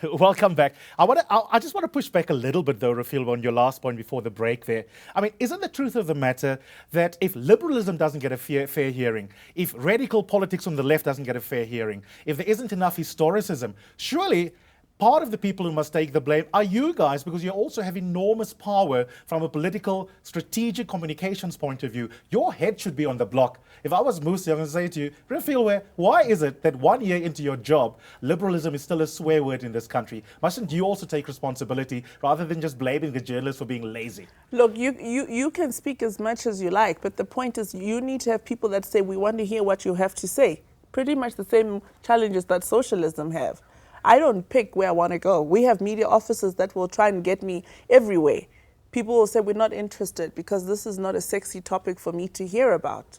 Welcome back. I just want to push back a little bit, though, Refiloe, on your last point before the break there. I mean, isn't the truth of the matter that if liberalism doesn't get a fair hearing, if radical politics on the left doesn't get a fair hearing, if there isn't enough historicism, surely part of the people who must take the blame are you guys, because you also have enormous power from a political, strategic communications point of view. Your head should be on the block. If I was Moose, I'm going to say to you, Refiloe, why is it that 1 year into your job, liberalism is still a swear word in this country? Mustn't you also take responsibility rather than just blaming the journalists for being lazy? Look, you can speak as much as you like, but the point is you need to have people that say, we want to hear what you have to say. Pretty much the same challenges that socialism have. I don't pick where I want to go. We have media officers that will try and get me everywhere. People will say, we're not interested because this is not a sexy topic for me to hear about.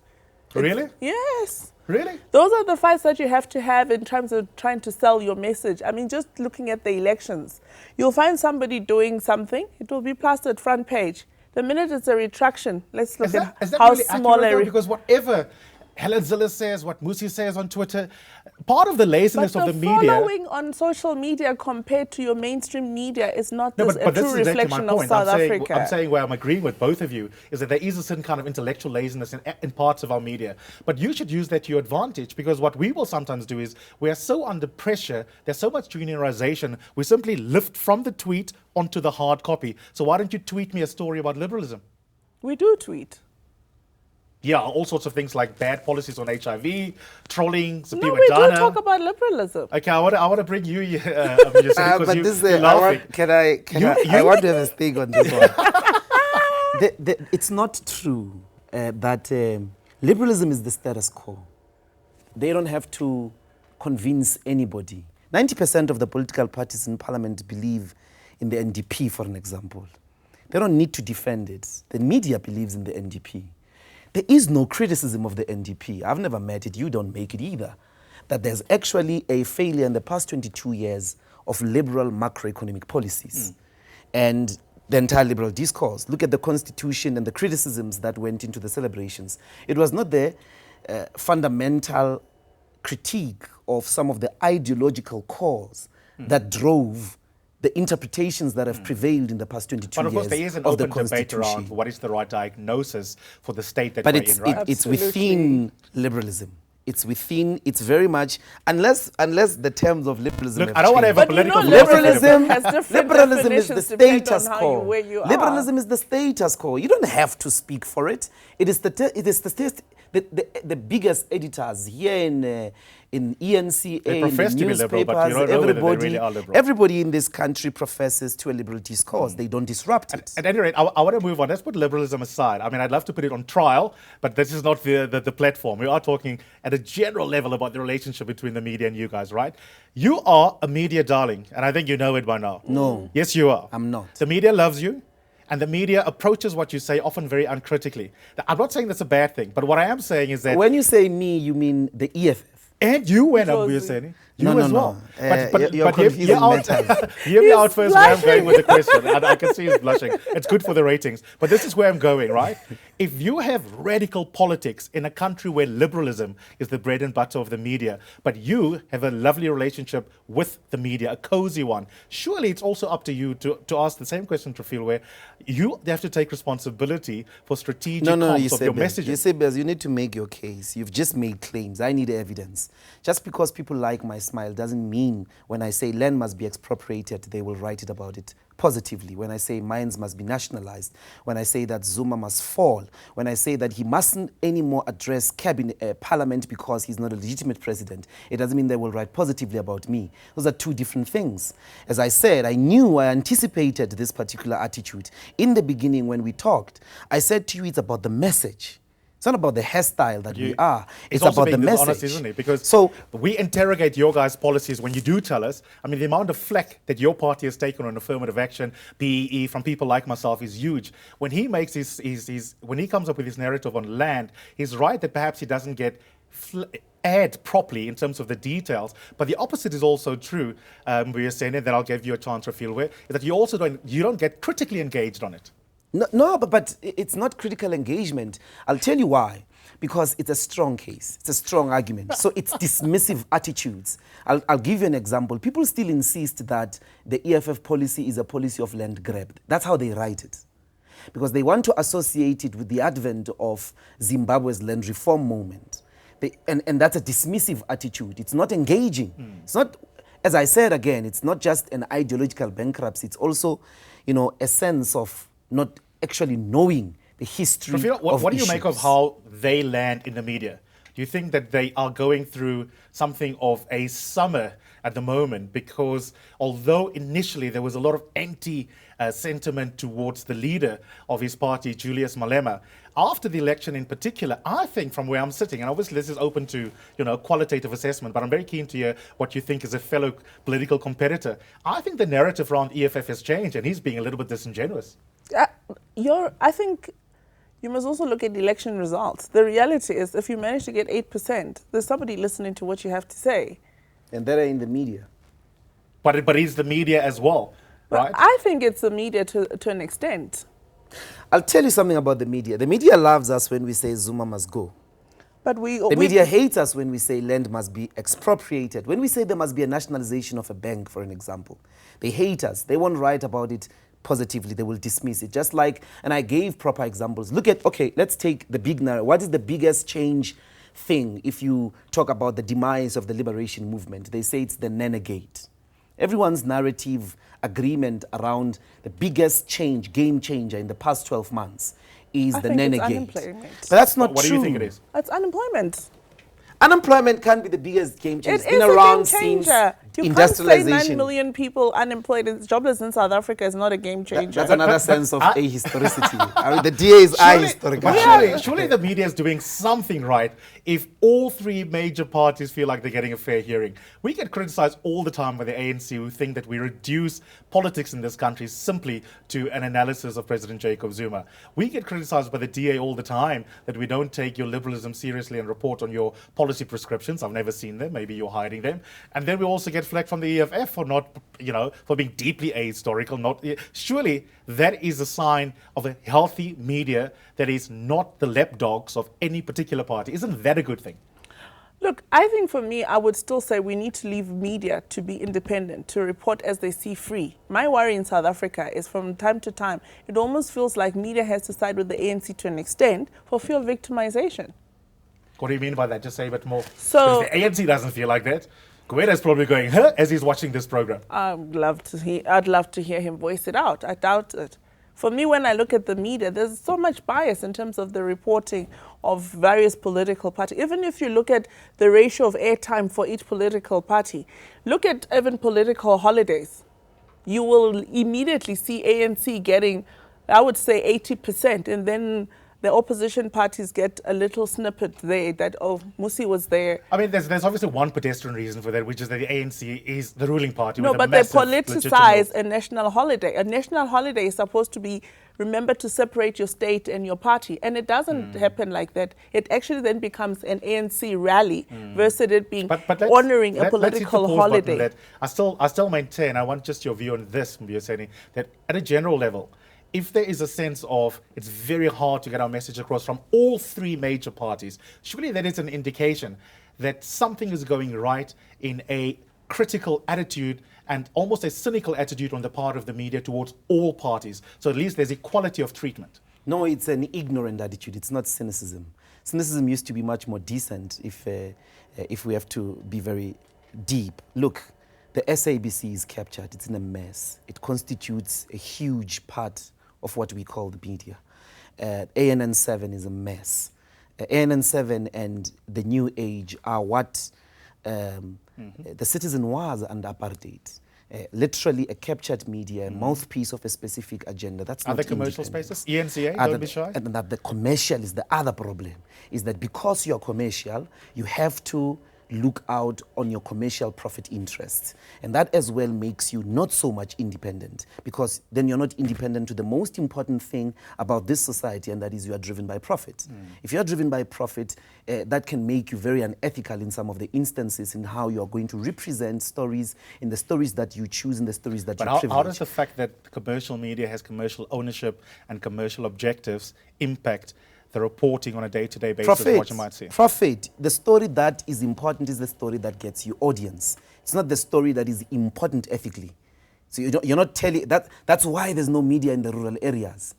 Really? Yes. Really? Those are the fights that you have to have in terms of trying to sell your message. I mean, just looking at the elections, you'll find somebody doing something, it will be plastered front page. The minute it's a retraction, let's look at how really small accurate, because whatever Helen Zille says, what Musi says on Twitter, part of the laziness of the media. But the following on social media compared to your mainstream media is not a true reflection of South Africa. I'm saying where I'm agreeing with both of you is that there is a certain kind of intellectual laziness in parts of our media. But you should use that to your advantage, because what we will sometimes do is we are so under pressure, there's so much juniorization, we simply lift from the tweet onto the hard copy. So why don't you tweet me a story about liberalism? We do tweet. Yeah, all sorts of things like bad policies on HIV, trolling, No, we do talk about liberalism. Okay, I want to bring you here, because but you're I laughing. I want to have a stake on this one. It's not true that liberalism is the status quo. They don't have to convince anybody. 90% of the political parties in parliament believe in the NDP, for an example. They don't need to defend it. The media believes in the NDP. There is no criticism of the NDP. I've never met it. You don't make it either. That there's actually a failure in the past 22 years of liberal macroeconomic policies and the entire liberal discourse. Look at the constitution and the criticisms that went into the celebrations. It was not the fundamental critique of some of the ideological cores that drove the interpretations that have prevailed in the past 22 years. But of course, there is an open debate around what is the right diagnosis for the state that we're in, right? But it's within liberalism. It's very much, unless the terms of liberalism. Look, I don't want to have a political liberalism has different liberalism is the definitions status depending on quo. where you are. Liberalism is the status quo. You don't have to speak for it. It is the biggest editors here in ENCA, they profess in to the be liberal, newspapers, but you don't know whether they really are liberal. Everybody in this country professes to a liberal discourse. They don't disrupt it. At any rate, I want to move on. Let's put liberalism aside. I mean, I'd love to put it on trial, but this is not the platform. We are talking at a general level about the relationship between the media and you guys, right? You are a media darling, and I think you know it by now. No. Yes, you are. I'm not. The media loves you, and the media approaches what you say often very uncritically. I'm not saying that's a bad thing, but what I am saying is that... When you say me, you mean the EFF? And you went up, Mbuyiseni. You as well. You're confusing matters. Hear me out first where I'm going with the question. I can see he's blushing. It's good for the ratings. But this is where I'm going, right? If you have radical politics in a country where liberalism is the bread and butter of the media, but you have a lovely relationship with the media, a cozy one, surely it's also up to you to ask the same question, Refiloe, where you have to take responsibility for strategic comps of your messaging. Eusebius, you need to make your case. You've just made claims. I need evidence. Just because people like my smile doesn't mean when I say land must be expropriated, they will write it about it positively. When I say mines must be nationalized, when I say that Zuma must fall, when I say that he mustn't anymore address parliament because he's not a legitimate president, it doesn't mean they will write positively about me. Those are two different things. As I said, I anticipated this particular attitude. In the beginning when we talked, I said to you it's about the message. It's not about the hairstyle that we are. It's about the message. Honest, isn't it? Because we interrogate your guys' policies when you do tell us. I mean, the amount of flack that your party has taken on affirmative action, BEE, from people like myself is huge. When he makes when he comes up with his narrative on land, he's right that perhaps he doesn't get aired properly in terms of the details. But the opposite is also true, Mbuyiseni, that I'll give you a chance, Refiloe, is that you don't get critically engaged on it. No, but it's not critical engagement. I'll tell you why. Because it's a strong case. It's a strong argument. So it's dismissive attitudes. I'll give you an example. People still insist that the EFF policy is a policy of land grab. That's how they write it. Because they want to associate it with the advent of Zimbabwe's land reform movement. And that's a dismissive attitude. It's not engaging. It's not, as I said again, it's not just an ideological bankruptcy. It's also, a sense of not actually knowing the history of what do you issues. make of how they land in the media? Do you think that they are going through something of a summer at the moment? Because although initially there was a lot of sentiment towards the leader of his party, Julius Malema, after the election in particular, I think from where I'm sitting, and obviously this is open to qualitative assessment, but I'm very keen to hear what you think as a fellow political competitor. I think the narrative around EFF has changed, and he's being a little bit disingenuous. I think you must also look at the election results. The reality is, if you manage to get 8%, there's somebody listening to what you have to say. And that are in the media. But it's the media as well, right? I think it's the media to an extent. I'll tell you something about the media. The media loves us when we say Zuma must go. But the media hates us when we say land must be expropriated. When we say there must be a nationalization of a bank, for an example, they hate us. They won't write about it positively. They will dismiss it. Just like, and I gave proper examples. Look at, let's take the big narrative. What is the biggest change thing if you talk about the demise of the liberation movement? They say it's the Nenegate. Everyone's narrative agreement around the biggest change, game changer in the past 12 months is the Nenegate. But that's not true. What do you think it is? It's unemployment. Unemployment can't be the biggest game changer. It's been around since industrialization. You can't say 9 million people unemployed and jobless in South Africa is not a game changer. That's another sense of ahistoricity. I mean, the DA is ahistorical. Surely the media is doing something right if all three major parties feel like they're getting a fair hearing. We get criticized all the time by the ANC, who think that we reduce politics in this country simply to an analysis of President Jacob Zuma. We get criticized by the DA all the time that we don't take your liberalism seriously and report on your policy prescriptions. I've never seen them. Maybe you're hiding them. And then we also get flack from the EFF for not, for being deeply ahistorical. Surely that is a sign of a healthy media that is not the lapdogs of any particular party. Isn't that a good thing? Look, I think for me, I would still say we need to leave media to be independent, to report as they see free. My worry in South Africa is from time to time, it almost feels like media has to side with the ANC to an extent for fear of victimization. What do you mean by that? Just say a bit more. So the ANC doesn't feel like that. Gueda's probably going, huh, as he's watching this program. I'd love to hear him voice it out. I doubt it. For me, when I look at the media, there's so much bias in terms of the reporting of various political parties. Even if you look at the ratio of airtime for each political party, look at even political holidays. You will immediately see ANC getting, I would say, 80%, and then the opposition parties get a little snippet there that, Musi was there. I mean, there's obviously one pedestrian reason for that, which is that the ANC is the ruling party. No, but they politicize a national holiday. A national holiday is supposed to be, remember to separate your state and your party. And it doesn't happen like that. It actually then becomes an ANC rally versus it being honoring a political holiday. I still maintain, I want just your view on this, Mbuyiseni, that at a general level, if there is a sense of it's very hard to get our message across from all three major parties, surely that is an indication that something is going right in a critical attitude and almost a cynical attitude on the part of the media towards all parties. So at least there's equality of treatment. No, it's an ignorant attitude. It's not cynicism. Cynicism used to be much more decent if we have to be very deep. Look, the SABC is captured. It's in a mess. It constitutes a huge part of what we call the media. ANN7 is a mess. ANN7 and the New Age are what the citizen was under apartheid. Literally a captured media, a mouthpiece of a specific agenda. That's not other commercial spaces? ENCA, don't be shy. And that the commercial is the other problem, is that because you're commercial, you have to look out on your commercial profit interests. And that as well makes you not so much independent, because then you're not independent to the most important thing about this society, and that is you are driven by profit. If you are driven by profit, that can make you very unethical in some of the instances in how you are going to represent stories, in the stories that you choose, in the stories that you privilege. How does the fact that commercial media has commercial ownership and commercial objectives impact the reporting on a day-to-day basis, what you might see? Profit. The story that is important is the story that gets you audience. It's not the story that is important ethically. So you're not telling that. That's why there's no media in the rural areas.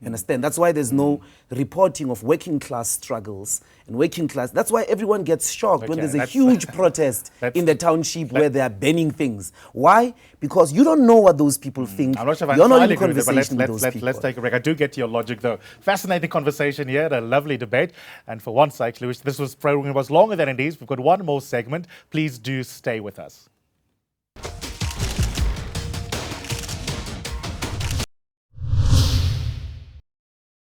You understand? That's why there's no reporting of working class struggles and working class. That's why everyone gets shocked when there's a huge protest in the township where they are banning things. Why? Because you don't know what those people think. I'm not sure if You're not entirely in agree with it, but conversation with those people. let's take a break. I do get to your logic, though. Fascinating conversation here, a lovely debate. And for once, I actually wish this program was longer than it is. We've got one more segment. Please do stay with us.